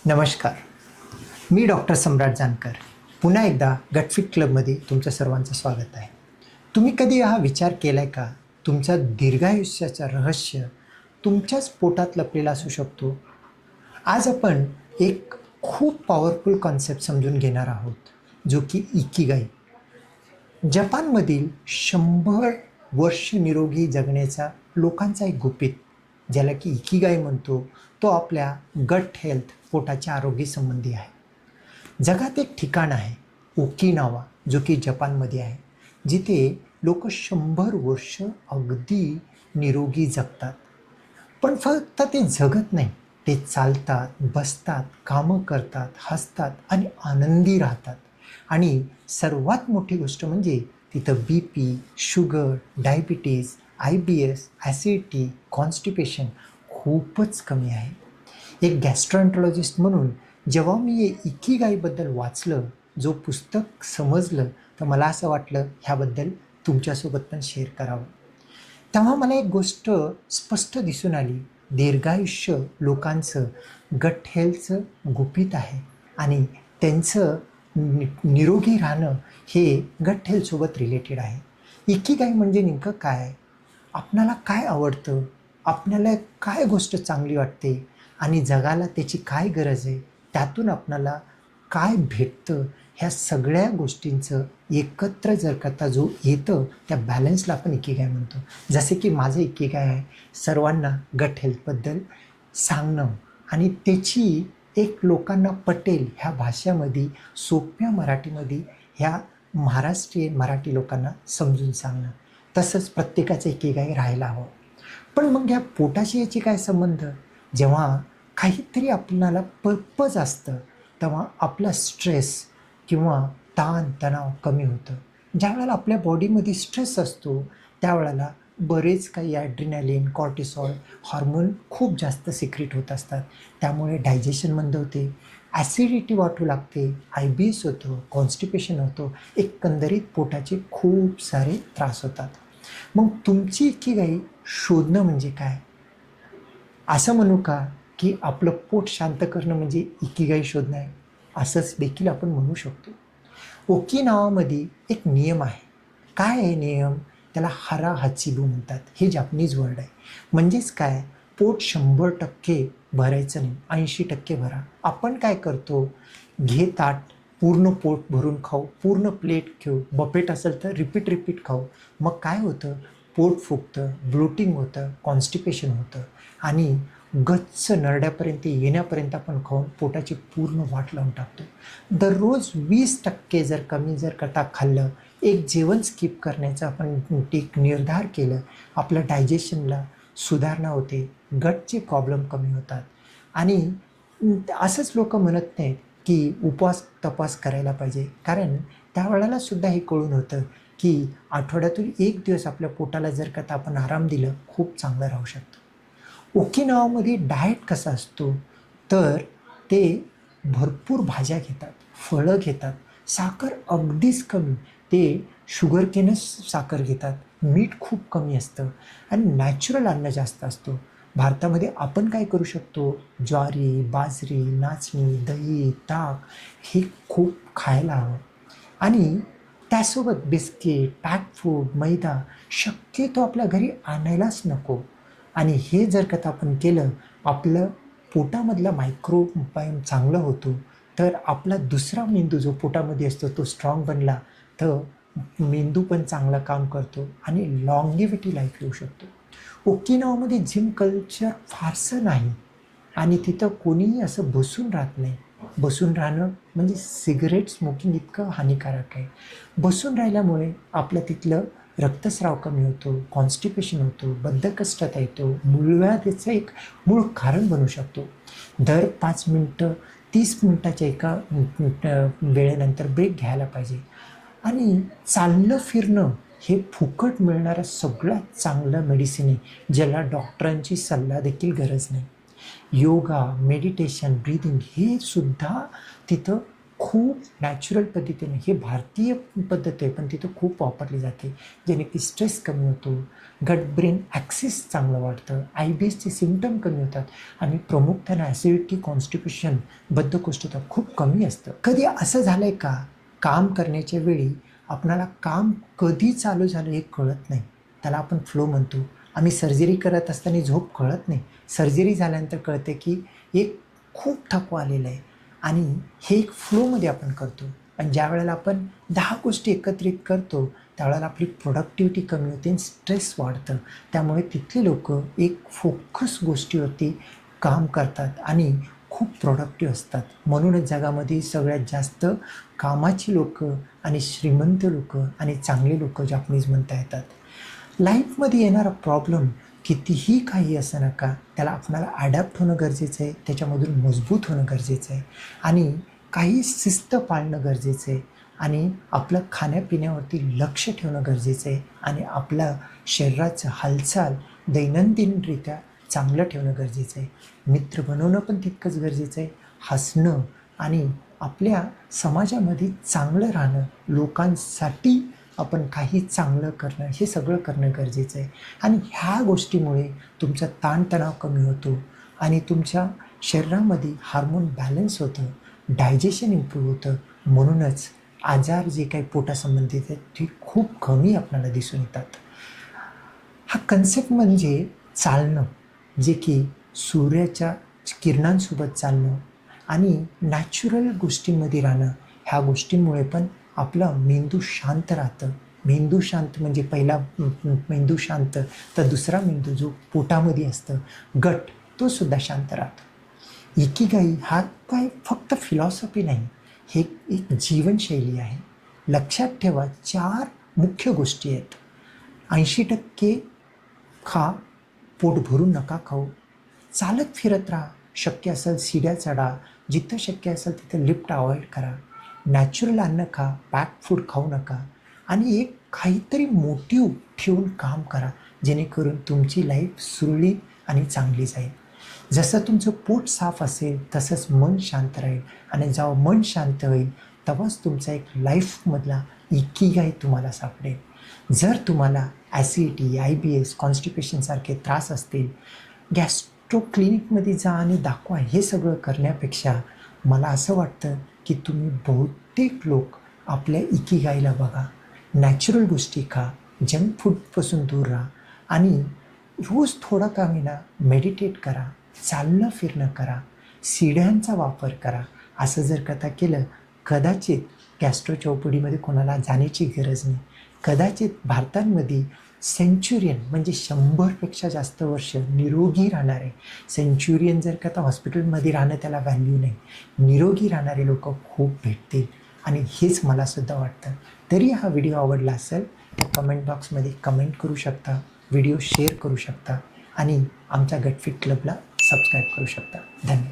नमस्कार. मी डॉक्टर सम्राट जानकर. पुन्हा एकदा गटफिट क्लबमध्ये तुमचं सर्वांचं स्वागत आहे. तुम्ही कधी हा विचार केला आहे का, तुमच्या दीर्घायुष्याचं रहस्य तुमच्याच पोटात लपलेला असू शकतो? आज आपण एक खूप पॉवरफुल कॉन्सेप्ट समजून घेणार आहोत, जो की इकिगाई. जपानमधील 100 वर्ष निरोगी जगण्याचा लोकांचा एक गुपित, ज्याला की इकिगाई म्हणतो, तो आपल्या गट हेल्थ, पोटाच्या आरोग्यासंबंधी आहे. जगात एक ठिकाण आहे ओकिनावा, जो की जपानमध्ये आहे, जिथे लोक 100 वर्ष अगदी निरोगी जगतात. पण फक्त ते जगत नाही, ते चालतात, बसतात, कामं करतात, हसतात आणि आनंदी राहतात. आणि सर्वात मोठी गोष्ट म्हणजे तिथं BP, sugar, diabetes, IBS, acidity, constipation खूपच कमी आहे. एक गॅस्ट्रोएंटरोलॉजिस्ट म्हणून जेव्हा मी हे इकिगाईबद्दल वाचलं, जो पुस्तक समजलं, तर मला असं वाटलं ह्याबद्दल तुमच्यासोबत पण शेअर करावं. तेव्हा मला एक गोष्ट स्पष्ट दिसून आली. दीर्घायुष्य लोकांचं गट हेल्थचं गुपित आहे आणि त्यांचं निरोगी राहणं हे गट हेल्थसोबत रिलेटेड आहे. इकिगाई म्हणजे नेमकं काय? आपणाला काय आवडतं? आपल्याला काय गोष्ट चांगली वाटते आणि जगाला त्याची काय गरज आहे? त्यातून आपणाला काय भेटतं? ह्या सगळ्या गोष्टींचं एकत्र जर करता जो येतं, त्या बॅलन्सला आपण इकिगाई म्हणतो. जसे की माझं इकिगाई आहे सर्वांना गट हेल्थबद्दल सांगणं आणि त्याची एक लोकांना पटेल ह्या भाषेमध्ये, सोप्या मराठीमध्ये ह्या महाराष्ट्रीयन मराठी लोकांना समजून सांगणं. तसंच प्रत्येकाचं इकिगाई राहायला हवं. पण मग ह्या पोटाशी याची काय संबंध? जेव्हा काहीतरी आपल्याला पर्पज असतं, तेव्हा आपला स्ट्रेस किंवा ताण तणाव कमी होतं. ज्यावेळेला आपल्या बॉडीमध्ये स्ट्रेस असतो, त्यावेळेला बरेच काही ॲड्रिनॅलिन, कॉर्टिसॉल हॉर्मोन खूप जास्त सिक्रेट होत असतात. त्यामुळे डायजेशन मंद होते, ॲसिडिटी वाटू लागते, IBS होतं, कॉन्स्टिपेशन होतं, एकंदरीत पोटाचे खूप सारे त्रास होतात. मग तुमची इकिगाई शोधणं म्हणजे काय? असं म्हणू का की आपलं पोट शांत करणं म्हणजे इकिगाई शोधणं आहे? असंच देखील आपण म्हणू शकतो. ओकिनावामध्ये एक नियम आहे. काय आहे नियम? त्याला हारा हाचिबू म्हणतात. हे जापनीज वर्ड आहे. म्हणजेच काय? पोट 100% भरायचं नाही, 80% भरा. आपण काय करतो? घे ताट, पूर्ण पोट भरून खाऊ, पूर्ण प्लेट घेऊ, बफेट असेल तर रिपीट खाऊ. मग काय होतं? पोट फुगतं, ब्लोटिंग होतं, कॉन्स्टिपेशन होतं आणि गच्च नरड्यापर्यंत येण्यापर्यंत आपण खाऊन पोटाची पूर्ण वाट लावून टाकतो. दररोज 20% जर कमी जर करता खाल्लं, एक जेवण स्किप करण्याचा आपण एक निर्धार केलं, आपलं डायजेशनला सुधारणा होते, गटचे प्रॉब्लेम कमी होतात. आणि असंच लोक म्हणत नाहीत की उपवास तपास करायला पाहिजे, कारण त्यावेळेला सुद्धा हे कळून होतं की आठवड्यातून 1 दिवस आपल्या पोटाला जर का आपण आराम दिलं, खूप चांगलं राहू शकतं. ओकिनावामध्ये डाएट कसा असतो? तर ते भरपूर भाज्या घेतात, फळं घेतात, साखर अगदीच कमी. ते शुगरकेनच साखर घेतात, मीठ खूप कमी असतं आणि नॅचरल अन्न जास्त असतो. भारतामध्ये आपण काय करू शकतो? ज्वारी, बाजरी, नाचणी, दही, ताक हे खूप खायला हवं. आणि त्यासोबत बिस्किट, पॅक फूड, मैदा शक्यतो आपल्या घरी आणायलाच नको. आणि हे जर का आपण केलं, आपलं पोटामधला मायक्रोबायोम चांगलं होतो, तर आपला दुसरा मेंदू जो पोटामध्ये असतो तो स्ट्रॉंग बनला, तर मेंदू पण चांगलं काम करतो आणि लॉंगेव्हिटी लाईफ येऊ शकतो. ओकिनावामध्ये जिम कल्चर फारसं नाही आणि तिथं कोणीही असं बसून राहत नाही. बसून राहणं म्हणजे सिगरेट स्मोकिंग इतकं हानिकारक आहे. बसून राहिल्यामुळे आपलं तिथलं रक्तस्राव कमी होतो, कॉन्स्टिपेशन होतो, बद्धकष्टता येतो, मूळव्याधीचं एक मूळ कारण बनू शकतो. दर 5 मिनटं 30 मिनटाच्या एका वेळेनंतर ब्रेक घ्यायला पाहिजे. आणि चालणं फिरणं हे फुकट मिळणारं सगळ्यात चांगलं मेडिसिन आहे, ज्याला डॉक्टरांची सल्ला देखील गरज नाही. योगा, मेडिटेशन, ब्रीदिंग हे सुद्धा तिथं खूप नॅचरल पद्धतीने, हे भारतीय पद्धत आहे पण तिथं खूप वापरली जाते, जेणे की स्ट्रेस कमी होतो, गट ब्रेन ॲक्सिस चांगलं वाढतं, IBSचे सिम्पटम कमी होतात आणि प्रमुखपणे ॲसिडिटी, कॉन्स्टिपेशन, बद्धकोष्ठता खूप कमी असतं. कधी असं झालं आहे का, काम करण्याच्या वेळी आपणाला काम कधी चालू झालं हे कळत नाही, त्याला आपण फ्लो म्हणतो. आम्ही सर्जरी करत असताना झोप कळत नाही, सर्जरी झाल्यानंतर कळते की एक खूप थकवा आलेला आहे आणि हे एक फ्लोमध्ये आपण करतो. आणि ज्या वेळेला आपण 10 गोष्टी एकत्रित करतो त्यावेळेला आपली प्रोडक्टिव्हिटी कमी होते आणि स्ट्रेस वाढतं. त्यामुळे तिथली लोकं एक फोकस गोष्टीवरती काम करतात आणि खूप प्रोडक्टिव्ह असतात. म्हणूनच जगामध्ये सगळ्यात जास्त कामाची लोकं आणि श्रीमंत लोकं आणि चांगले लोकं जापनीज म्हणता येतात. लाईफमध्ये येणारा प्रॉब्लेम कितीही काही असं नका, त्याला आपणाला ॲडॅप्ट होणं गरजेचं आहे, त्याच्यामधून मजबूत होणं गरजेचं आहे आणि काही शिस्त पाळणं गरजेचं आहे आणि आपलं खाण्यापिण्यावरती लक्ष ठेवणं गरजेचं आहे आणि आपल्या शरीराचं हालचाल दैनंदिनरित्या चांगलं ठेवणं गरजेचं आहे. मित्र बनवणं पण तितकंच गरजेचं आहे. हसणं आणि आपल्या समाजामध्ये चांगलं राहणं, लोकांसाठी आपण काही चांगलं करणं, हे सगळं करणं गरजेचं आहे. आणि ह्या गोष्टीमुळे तुमचा ताणतणाव कमी होतो आणि तुमच्या शरीरामध्ये हार्मोन बॅलन्स होतं, डायजेशन इम्प्रूव्ह होतं. म्हणूनच आजार जे काही पोटासंबंधित आहेत ते खूप कमी आपल्याला दिसून येतात. हा कन्सेप्ट म्हणजे चालणं, जे की सूर्याच्या किरणांसोबत चालणं आणि नॅचरल गोष्टींमध्ये राहणं, ह्या गोष्टींमुळे पण आपलं मेंदू शांत राहतं. मेंदू शांत म्हणजे पहिला मेंदू शांत, तर दुसरा मेंदू जो पोटामध्ये असतं गट, तो सुद्धा शांत राहतो. इकिगाई हा काय फक्त फिलॉसॉफी नाही, हे एक जीवनशैली आहे. लक्षात ठेवा 4 मुख्य गोष्टी आहेत. 80% खा, पोट भरून नका खाऊ, चालत फिरत राहा, शक्य असेल शिड्या चढा, जिथं शक्य असेल तिथं लिफ्ट अवॉइड करा, नॅचरल अन्न खा, पॅक फूड खाऊ नका आणि एक काहीतरी मोटिव्ह ठेवून काम करा, जेणेकरून तुमची लाईफ सुरळीत आणि चांगली जाईल. जसं तुमचं पोट साफ असेल तसंच मन शांत राहील आणि जेव्हा मन शांत होईल तेव्हाच तुमचा एक लाईफमधला इकिगाई तुम्हाला सापडेल. जर तुम्हाला ॲसिडिटी, IBS, कॉन्स्टिपेशनसारखे त्रास असतील, गॅस्ट्रो क्लिनिकमध्ये जा आणि दाखवा. हे सगळं करण्यापेक्षा मला असं वाटतं की तुम्ही बहुतेक लोक आपल्या इकिगाईला बघा, नॅचरल गोष्टी खा, जंक फूडपासून दूर राहा आणि रोज थोडा का होईना मेडिटेट करा, चालणं फिरणं करा, शिड्यांचा वापर करा. असं जर कथा केलं, कदाचित गॅस्ट्रो चौपडीमध्ये कोणाला जाण्याची गरज नाही. कदाचित भारतामध्ये सेंच्युरियन म्हणजे 100पेक्षा जास्त वर्ष निरोगी राहणारे, सेंच्युरियन जर का आता हॉस्पिटलमध्ये राहणं त्याला व्हॅल्यू नाही, निरोगी राहणारे लोक खूप भेटतील आणि हेच मलासुद्धा वाटतं. तरी हा व्हिडिओ आवडला असेल तर कमेंट बॉक्समध्ये कमेंट करू शकता, व्हिडिओ शेअर करू शकता आणि आमच्या गटफिट क्लबला सबस्क्राईब करू शकता. धन्यवाद.